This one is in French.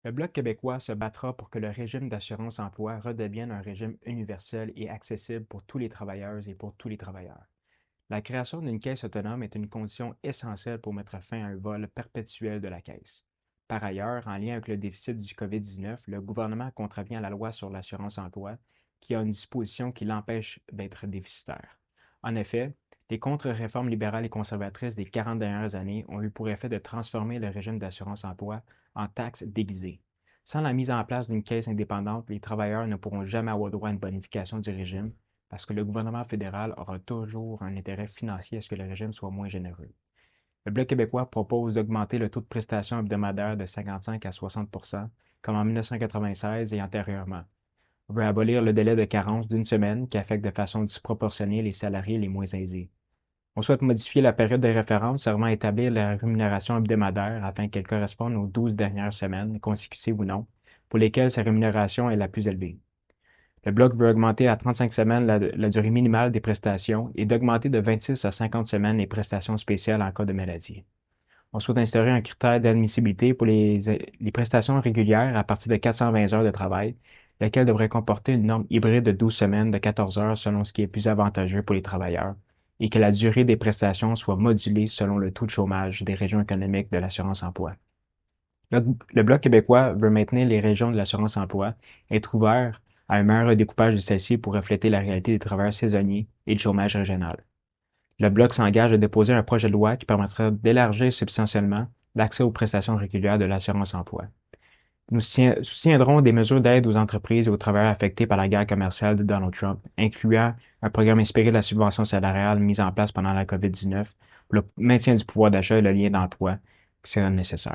Le Bloc québécois se battra pour que le régime d'assurance-emploi redevienne un régime universel et accessible pour tous les travailleurs et pour tous les travailleurs. La création d'une caisse autonome est une condition essentielle pour mettre fin à un vol perpétuel de la caisse. Par ailleurs, en lien avec le déficit du COVID-19, le gouvernement contrevient à la loi sur l'assurance-emploi, qui a une disposition qui l'empêche d'être déficitaire. En effet, les contre-réformes libérales et conservatrices des 40 dernières années ont eu pour effet de transformer le régime d'assurance-emploi en taxe déguisée. Sans la mise en place d'une caisse indépendante, les travailleurs ne pourront jamais avoir droit à une bonification du régime parce que le gouvernement fédéral aura toujours un intérêt financier à ce que le régime soit moins généreux. Le Bloc québécois propose d'augmenter le taux de prestation hebdomadaire de 55 à 60 comme en 1996 et antérieurement. On veut abolir le délai de carence d'une semaine qui affecte de façon disproportionnée les salariés les moins aisés. On souhaite modifier la période de référence servant à établir la rémunération hebdomadaire afin qu'elle corresponde aux 12 dernières semaines, consécutives ou non, pour lesquelles sa rémunération est la plus élevée. Le Bloc veut augmenter à 35 semaines la durée minimale des prestations et d'augmenter de 26 à 50 semaines les prestations spéciales en cas de maladie. On souhaite instaurer un critère d'admissibilité pour les prestations régulières à partir de 420 heures de travail, lequel devrait comporter une norme hybride de 12 semaines de 14 heures selon ce qui est plus avantageux pour les travailleurs, et que la durée des prestations soit modulée selon le taux de chômage des régions économiques de l'assurance-emploi. Le Bloc québécois veut maintenir les régions de l'assurance-emploi, être ouvert à un meilleur découpage de celles-ci pour refléter la réalité des travailleurs saisonniers et du chômage régional. Le Bloc s'engage à déposer un projet de loi qui permettra d'élargir substantiellement l'accès aux prestations régulières de l'assurance-emploi. Nous soutiendrons des mesures d'aide aux entreprises et aux travailleurs affectés par la guerre commerciale de Donald Trump, incluant un programme inspiré de la subvention salariale mise en place pendant la COVID-19 pour le maintien du pouvoir d'achat et le lien d'emploi qui sera nécessaire.